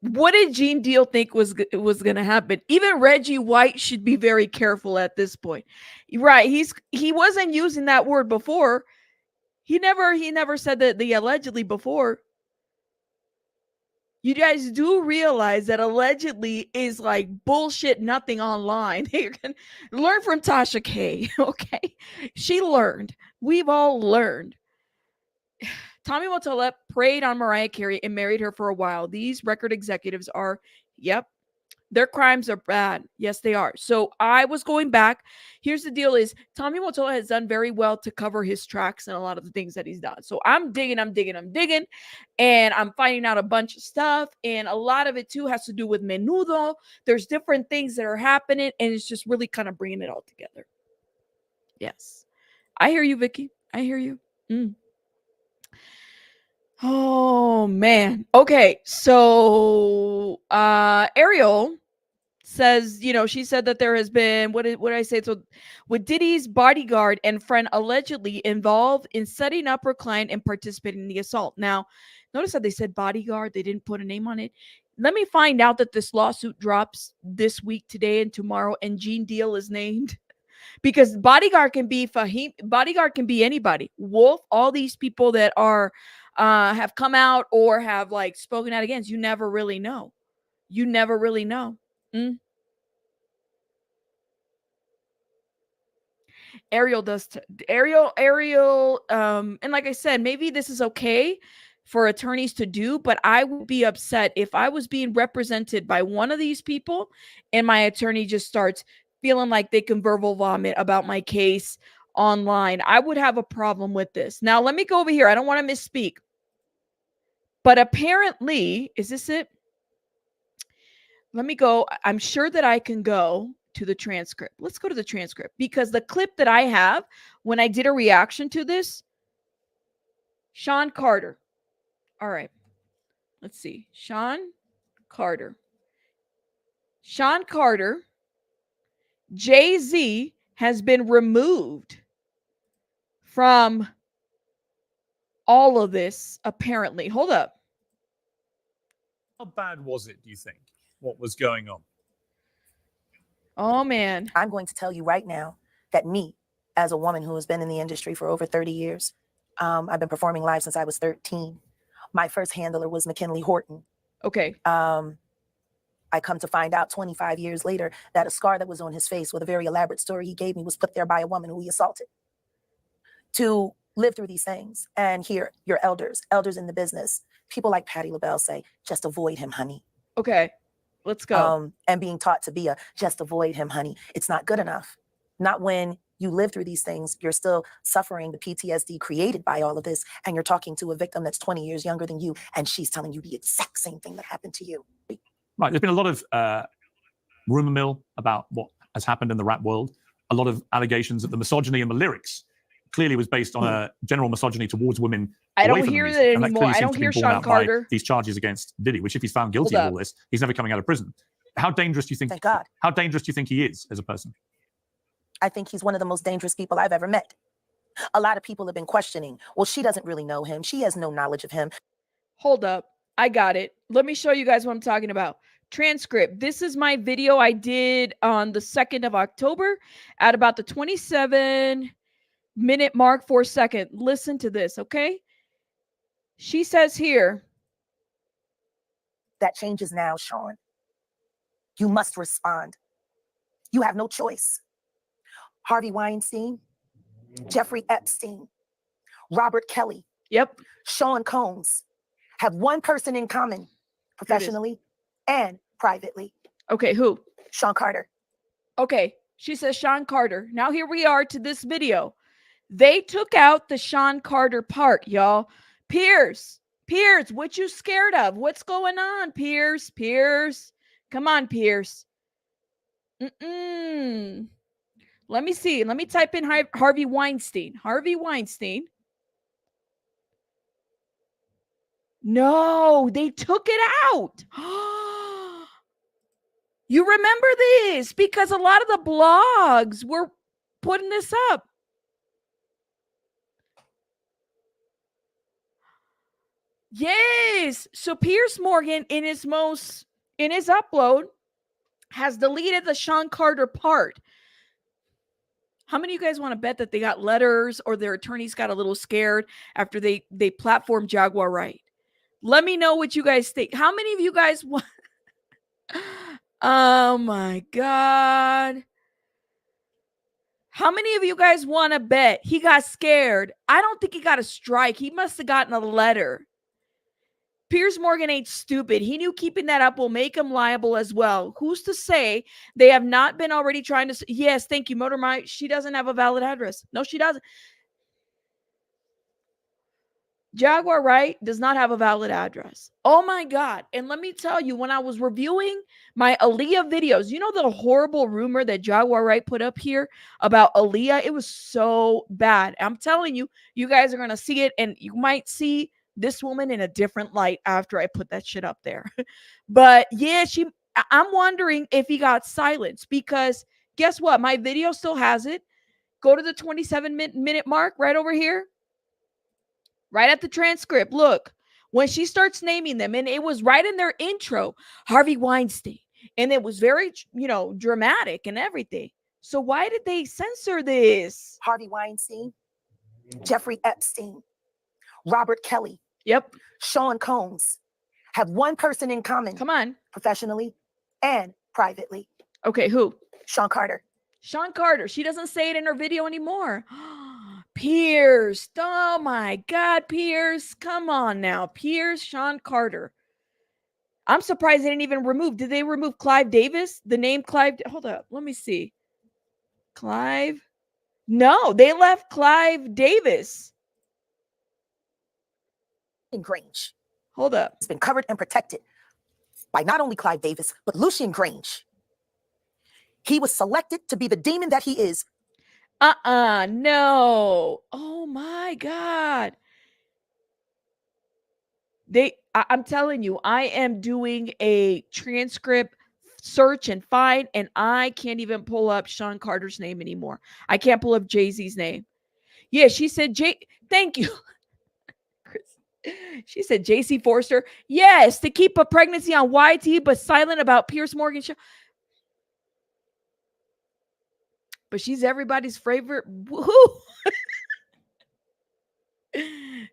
what did Gene Deal think was going to happen? Even Reggie White should be very careful at this point. Right, he wasn't using that word before. He never said that the allegedly before. You guys do realize that allegedly is like bullshit nothing online. You can learn from Tasha K, okay? She learned. We've all learned. Tommy Mottola preyed on Mariah Carey and married her for a while. These record executives are, yep, their crimes are bad. Yes, they are. So I was going back. Here's the deal is Tommy Mottola has done very well to cover his tracks and a lot of the things that he's done. So I'm digging. And I'm finding out a bunch of stuff. And a lot of it too has to do with Menudo. There's different things that are happening. And it's just really kind of bringing it all together. Yes. I hear you, Vicky. I hear you. Oh, man. Okay. So Ariel says, she said that there has been, what did I say? So with Diddy's bodyguard and friend allegedly involved in setting up her client and participating in the assault. Now, notice that they said bodyguard. They didn't put a name on it. Let me find out that this lawsuit drops this week, today and tomorrow, and Gene Deal is named. Because bodyguard can be Fahim, bodyguard can be anybody. Wolf, all these people that are have come out or have like spoken out against. You never really know. You never really know. Ariel does Ariel and like I said, maybe this is okay for attorneys to do, but I would be upset if I was being represented by one of these people and my attorney just starts feeling like they can verbal vomit about my case online. I would have a problem with this. Now let me go over here. I don't want to misspeak, but apparently, is this it? Let me go. I'm sure that I can go to the transcript. Let's go to the transcript because the clip that I have when I did a reaction to this, Sean Carter. All right. Let's see. Sean Carter. Jay-Z has been removed from all of this, apparently. Hold up. How bad was it, do you think, what was going on? Oh, man. I'm going to tell you right now that me, as a woman who has been in the industry for over 30 years, I've been performing live since I was 13. My first handler was McKinley Horton. Okay. I come to find out 25 years later that a scar that was on his face with a very elaborate story he gave me was put there by a woman who he assaulted. To live through these things and hear your elders in the business, people like Patti LaBelle say, just avoid him, honey. Okay. Let's go. And being taught to be just avoid him, honey. It's not good enough. Not when you live through these things, you're still suffering the PTSD created by all of this. And you're talking to a victim that's 20 years younger than you. And she's telling you the exact same thing that happened to you. Right. There's been a lot of rumor mill about what has happened in the rap world. A lot of allegations that the misogyny in the lyrics clearly was based on a general misogyny towards women. I don't hear that anymore. I don't hear Sean Carter. These charges against Diddy, which if he's found guilty of all this, he's never coming out of prison. How dangerous do you think? Thank God. How dangerous do you think he is as a person? I think he's one of the most dangerous people I've ever met. A lot of people have been questioning, well, she doesn't really know him. She has no knowledge of him. Hold up. I got it. Let me show you guys what I'm talking about. Transcript. This is my video I did on the 2nd of October at about the 27-minute mark, 4 second. Listen to this, okay? She says here, That changes now, Sean. You must respond. You have no choice. Harvey Weinstein, Jeffrey Epstein, Robert Kelly, Yep. Sean Combs have one person in common, professionally and privately. Okay, who? Sean Carter. Okay, she says Sean Carter. Now here we are to this video. They took out the Sean Carter part, y'all. Piers, what you scared of? What's going on, Piers? Come on, Piers. Let me see. Let me type in Harvey Weinstein. Harvey Weinstein. No, they took it out. You remember this because a lot of the blogs were putting this up. Yes. So Piers Morgan in his upload has deleted the Sean Carter part. How many of you guys want to bet that they got letters or their attorneys got a little scared after they platformed Jaguar Wright? Let me know what you guys think. How many of you guys want? Oh my God. How many of you guys want to bet he got scared? I don't think he got a strike. He must have gotten a letter. Piers Morgan ain't stupid. He knew keeping that up will make him liable as well. Who's to say they have not been already trying to... Yes, thank you, Motor Mike. She doesn't have a valid address. No, she doesn't. Jaguar Wright does not have a valid address. Oh my God. And let me tell you, when I was reviewing my Aaliyah videos, you know the horrible rumor that Jaguar Wright put up here about Aaliyah? It was so bad. I'm telling you, you guys are going to see it and you might see this woman in a different light after I put that shit up there. But yeah, I'm wondering if he got silenced because guess what? My video still has it. Go to the 27-minute mark right over here. Right at the transcript. Look, when she starts naming them, and it was right in their intro, Harvey Weinstein. And it was very, dramatic and everything. So why did they censor this? Harvey Weinstein, Jeffrey Epstein, Robert Kelly. Yep. Sean Combs have one person in common. Come on. Professionally and privately. Okay, who? Sean Carter. Sean Carter. She doesn't say it in her video anymore. Piers. Oh my God, Piers. Come on now. Piers, Sean Carter. I'm surprised they didn't even remove. Did they remove Clive Davis? The name Clive. Hold up. Let me see. Clive. No, they left Clive Davis. In Grange. Hold up. It's been covered and protected by not only Clive Davis, but Lucian Grange. He was selected to be the demon that he is. No. Oh my God. I'm telling you, I am doing a transcript search and find, and I can't even pull up Sean Carter's name anymore. I can't pull up Jay-Z's name. Yeah, she said, thank you. She said J.C. Forster. Yes, to keep a pregnancy on YT, but silent about Piers Morgan show. But she's everybody's favorite. Woohoo!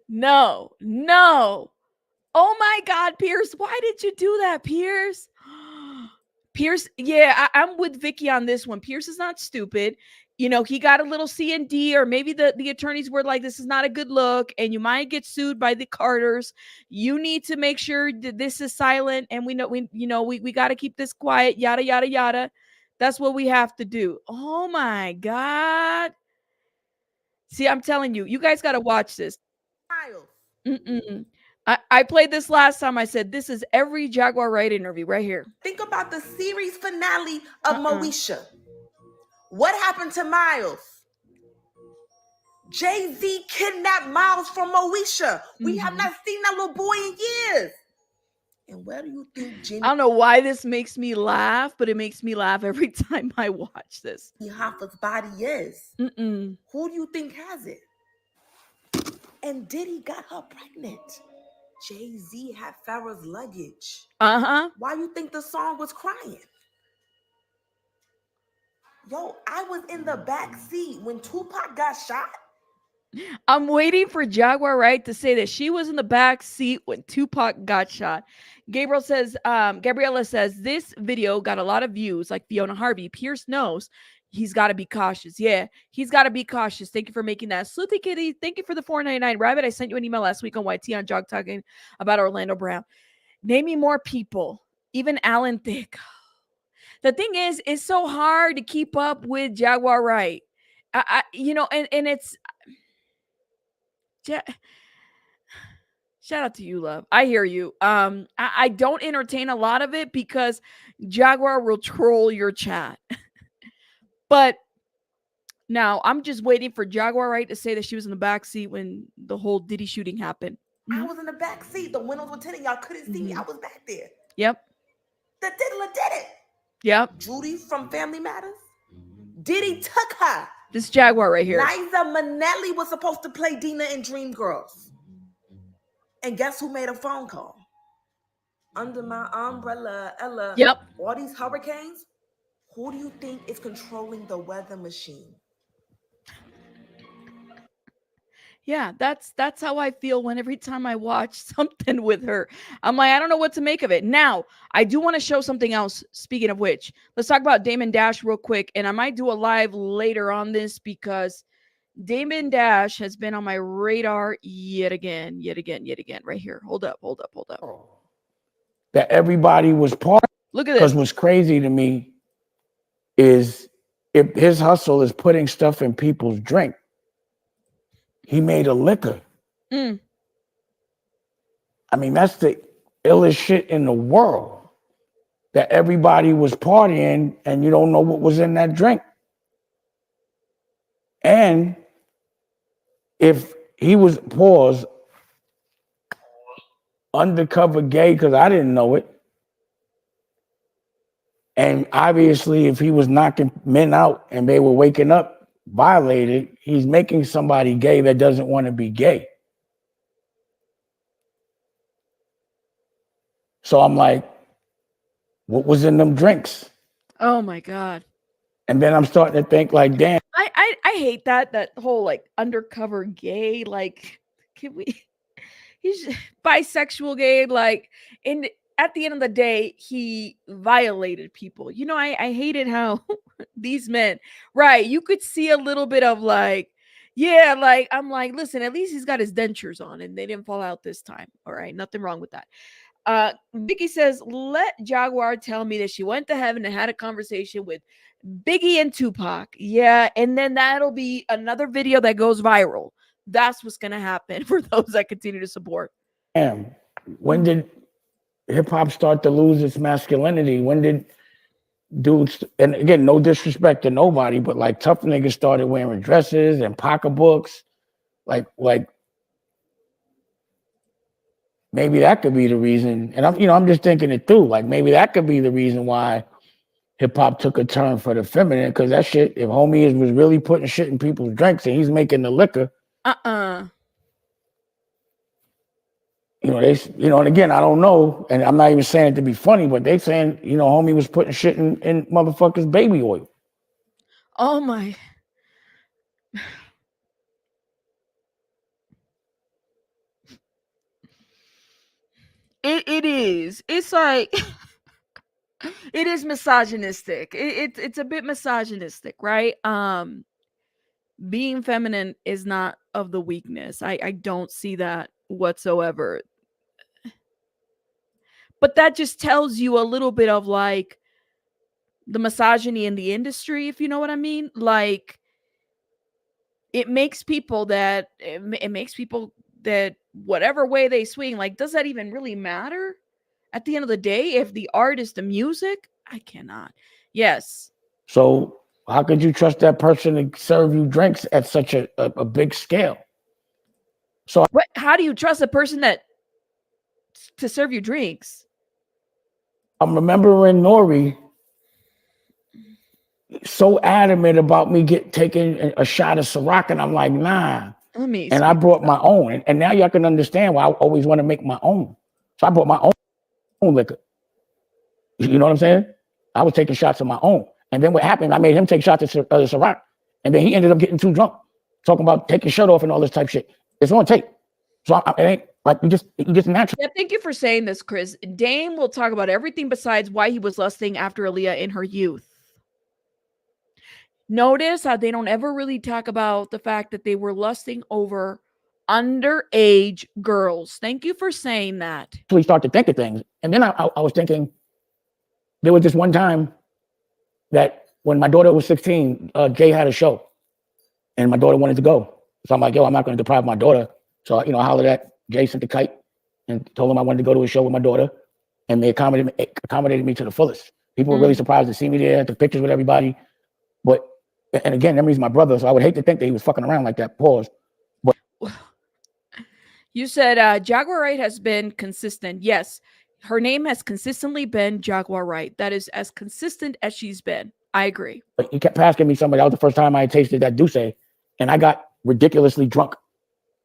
No. Oh my God, Piers. Why did you do that, Piers? Piers, yeah, I'm with Vicky on this one. Piers is not stupid. He got a little C&D, or maybe the attorneys were like, this is not a good look, and you might get sued by the Carters. You need to make sure that this is silent, and we got to keep this quiet, yada, yada, yada. That's what we have to do. Oh my God. See, I'm telling you, you guys got to watch this. I played this last time. I said, this is every Jaguar Wright interview right here. Think about the series finale of Moesha. What happened to Miles? Jay-Z kidnapped Miles from Moesha. We have not seen that little boy in years. And where do you think Jimmy... I don't know why this makes me laugh, but it makes me laugh every time I watch this. Hoffa's body is. Who do you think has it? And Diddy got her pregnant. Jay-Z had Farrah's luggage. Why you think the song was crying? Yo, I was in the back seat when Tupac got shot. I'm waiting for Jaguar Wright to say that she was in the back seat when Tupac got shot. Gabriela says this video got a lot of views, like Fiona Harvey. Pierce knows he's got to be cautious. Yeah, he's got to be cautious. Thank you for making that. Sleuthy Kitty, thank you for the $4.99. Rabbit, I sent you an email last week on YT on Jog talking about Orlando Brown. Name me more people, even Alan Thicke. The thing is, it's so hard to keep up with Jaguar Wright. And it's shout out to you, love. I hear you. I don't entertain a lot of it because Jaguar will troll your chat. But now I'm just waiting for Jaguar Wright to say that she was in the back seat when the whole Diddy shooting happened. I was in the back seat. The windows were tinted. Y'all couldn't see me. I was back there. Yep. The diddler did it. Yep. Judy from Family Matters. Diddy took her. This Jaguar right here. Liza Minnelli was supposed to play Dina in Dreamgirls. And guess who made a phone call? Under my umbrella, Ella. Yep. All these hurricanes. Who do you think is controlling the weather machine? Yeah, that's how I feel when every time I watch something with her. I'm like, I don't know what to make of it. Now, I do want to show something else. Speaking of which, let's talk about Damon Dash real quick. And I might do a live later on this because Damon Dash has been on my radar yet again. Right here. Hold up. That everybody was part of. Look at this. Because what's crazy to me is if his hustle is putting stuff in people's drink. He made a liquor. I mean, that's the illest shit in the world. That everybody was partying and you don't know what was in that drink. And if he was, pause, undercover gay, because I didn't know it. And obviously, if he was knocking men out and they were waking up violated, he's making somebody gay that doesn't want to be gay. So I'm like, what was in them drinks? Oh my God. And then I'm starting to think like, damn. I hate that whole like undercover gay, like, can we, he's bisexual gay, like, at the end of the day, he violated people. You know, I hated how these men, right? You could see a little bit of like, yeah, like, I'm like, listen, at least he's got his dentures on and they didn't fall out this time. All right. Nothing wrong with that. Vicky says, let Jaguar tell me that she went to heaven and had a conversation with Biggie and Tupac. Yeah. And then that'll be another video that goes viral. That's what's going to happen for those that continue to support. Damn. When did hip hop start to lose its masculinity? When did dudes, and again, no disrespect to nobody, but like tough niggas started wearing dresses and pocketbooks, like maybe that could be the reason. And I'm just thinking it through. Like maybe that could be the reason why hip hop took a turn for the feminine. Because that shit, if homie was really putting shit in people's drinks and he's making the liquor, and again, I don't know, and I'm not even saying it to be funny, but they saying, homie was putting shit in motherfuckers' baby oil. Oh my. It is. It's like, it is misogynistic. It's a bit misogynistic, right? Being feminine is not of the weakness. I don't see that whatsoever. But that just tells you a little bit of like the misogyny in the industry, if you know what I mean. Like it makes people that whatever way they swing, like, does that even really matter at the end of the day? If the art is the music, I cannot. Yes. So how could you trust that person to serve you drinks at such a big scale? So how do you trust a person to serve you drinks? I'm remembering Nori so adamant about me taking a shot of Ciroc, and I'm like, nah. And I brought my own. And now y'all can understand why I always want to make my own. So I brought my own liquor. You know what I'm saying? I was taking shots of my own. And then what happened, I made him take shots of Ciroc. And then he ended up getting too drunk. talking about take your shirt off and all this type shit. It's on tape. So it ain't like you just natural. Yeah, thank you for saying this, Chris. Dame will talk about everything besides why he was lusting after Aaliyah in her youth. Notice how they don't ever really talk about the fact that they were lusting over underage girls. Thank you for saying that. We start to think of things. And then I was thinking, there was this one time that when my daughter was 16, Jay had a show and my daughter wanted to go. So I'm like, yo, I'm not going to deprive my daughter. So, I hollered at Jay, sent the kite and told him I wanted to go to a show with my daughter. And they accommodated me to the fullest. People were really surprised to see me there, took pictures with everybody. But, and again, that means my brother. So I would hate to think that he was fucking around like that. Pause. But you said Jaguar Wright has been consistent. Yes, her name has consistently been Jaguar Wright. That is as consistent as she's been. I agree. But he kept asking me something. That was the first time I had tasted that Douce. And I got ridiculously drunk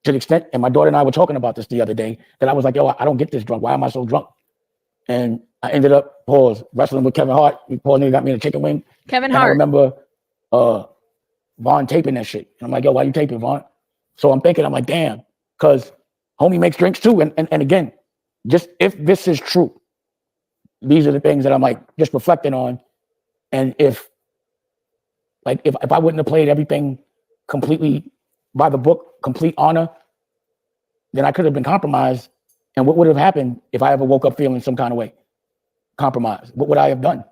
to the extent, and my daughter and I were talking about this the other day, that I was like, yo, I don't get this drunk. Why am I so drunk? And I ended up, wrestling with Kevin Hart. Paul nigga got me in a chicken wing. Kevin Hart. I remember Vaughn taping that shit. And I'm like, yo, why you taping, Vaughn? So I'm thinking, I'm like, damn, because homie makes drinks too. And again, just if this is true, these are the things that I'm like just reflecting on. And if I wouldn't have played everything completely by the book, complete honor, then I could have been compromised. And what would have happened if I ever woke up feeling some kind of way? Compromised. What would I have done?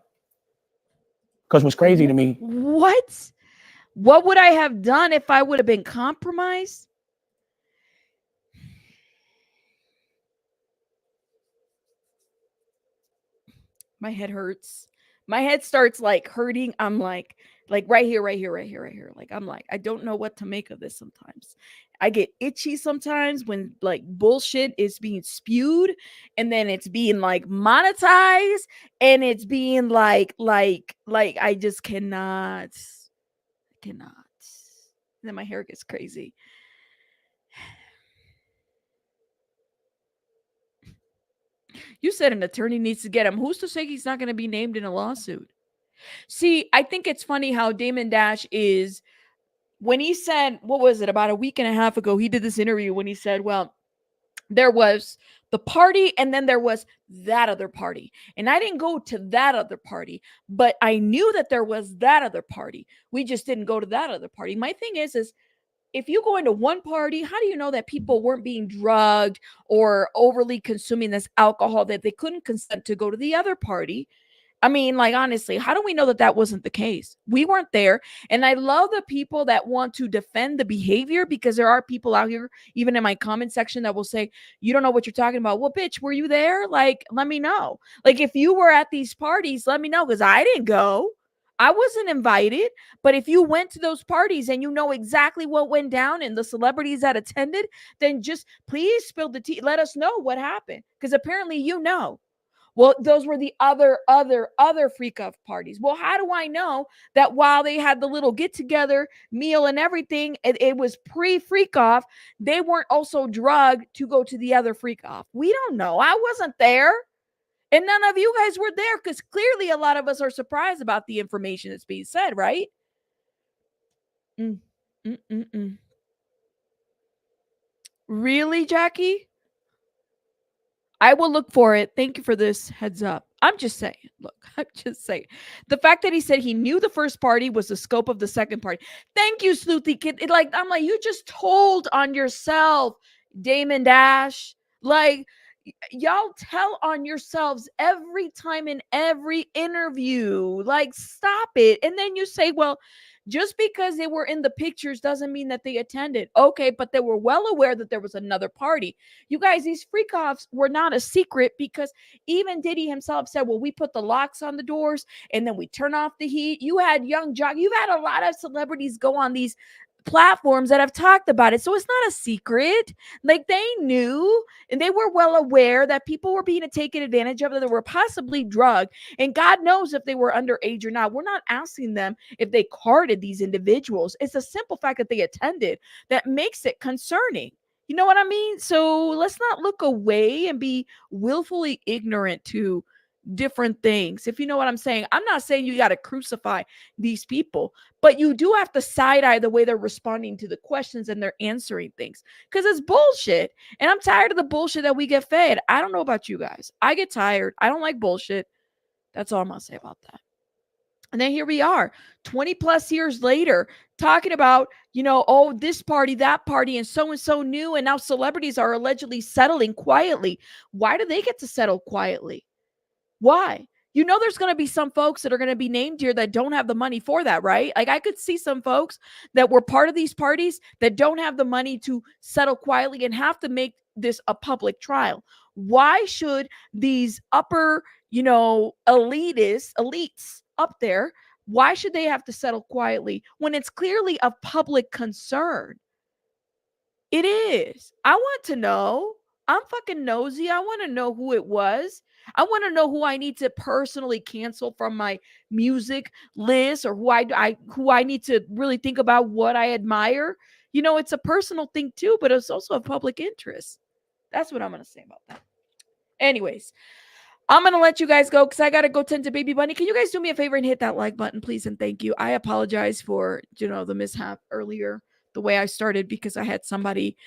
Because what's crazy to me. What would I have done if I would have been compromised? My head hurts. My head starts like hurting. I'm like right here. Like, I'm like, I don't know what to make of this sometimes. I get itchy sometimes when like bullshit is being spewed and then it's being like monetized and it's being like I just cannot. And then my hair gets crazy. You said an attorney needs to get him. Who's to say he's not going to be named in a lawsuit? See, I think it's funny how Damon Dash is, when he said, what was it, about a week and a half ago, he did this interview when he said, well, there was the party and then there was that other party. And I didn't go to that other party, but I knew that there was that other party. We just didn't go to that other party. My thing is if you go into one party, how do you know that people weren't being drugged or overly consuming this alcohol that they couldn't consent to go to the other party? I mean, like, honestly, how do we know that that wasn't the case? We weren't there. And I love the people that want to defend the behavior, because there are people out here, even in my comment section, that will say, you don't know what you're talking about. Well, bitch, were you there? Like, let me know. Like, if you were at these parties, let me know, because I didn't go. I wasn't invited. But if you went to those parties and you know exactly what went down and the celebrities that attended, then just please spill the tea. Let us know what happened, because apparently you know. Well, those were the other freak off parties. Well, how do I know that while they had the little get together meal and everything, it was pre-freak off, they weren't also drugged to go to the other freak off? We don't know. I wasn't there. And none of you guys were there, because clearly a lot of us are surprised about the information that's being said, right? Really, Jackie? I will look for it. Thank you for this heads up. I'm just saying. Look, I'm just saying. The fact that he said he knew the first party was the scope of the second party. Thank you, Sleuthy Kid. I'm like, you just told on yourself, Damon Dash. Like, y'all tell on yourselves every time in every interview. Like, stop it. And then you say, well, just because they were in the pictures doesn't mean that they attended. Okay, but they were well aware that there was another party. You guys, these freak-offs were not a secret, because even Diddy himself said, well, we put the locks on the doors and then we turn off the heat. You had Young Jock. You've had a lot of celebrities go on these platforms that have talked about it. So it's not a secret. Like, they knew and they were well aware that people were being taken advantage of, that they were possibly drugged. And God knows if they were underage or not. We're not asking them if they carded these individuals. It's a simple fact that they attended that makes it concerning. You know what I mean? So let's not look away and be willfully ignorant to different things, if you know what I'm saying. I'm not saying you got to crucify these people, but you do have to side eye the way they're responding to the questions and they're answering things, because it's bullshit. And I'm tired of the bullshit that we get fed. I don't know about you guys. I get tired. I don't like bullshit. That's all I'm going to say about that. And then here we are 20 plus years later talking about, oh, this party, that party, and so new. And now celebrities are allegedly settling quietly. Why do they get to settle quietly? Why? There's going to be some folks that are going to be named here that don't have the money for that, right? Like, I could see some folks that were part of these parties that don't have the money to settle quietly and have to make this a public trial. Why should these upper, elites up there, why should they have to settle quietly when it's clearly of public concern? It is. I want to know. I'm fucking nosy. I want to know who it was. I want to know who I need to personally cancel from my music list, or who I need to really think about what I admire. It's a personal thing too, but it's also a public interest. That's what I'm going to say about that. Anyways, I'm going to let you guys go because I got to go tend to baby bunny. Can you guys do me a favor and hit that like button, please? And thank you. I apologize for, the mishap earlier, the way I started, because I had somebody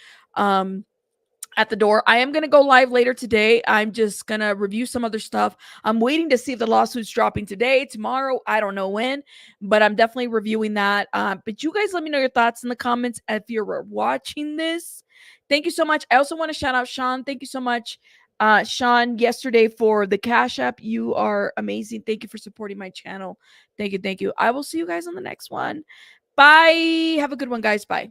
at the door. I am going to go live later today. I'm just going to review some other stuff. I'm waiting to see if the lawsuit's dropping today, tomorrow. I don't know when, but I'm definitely reviewing that. But you guys let me know your thoughts in the comments if you're watching this. Thank you so much. I also want to shout out Sean. Thank you so much, Sean, yesterday for the Cash App. You are amazing. Thank you for supporting my channel. Thank you. Thank you. I will see you guys on the next one. Bye. Have a good one, guys. Bye.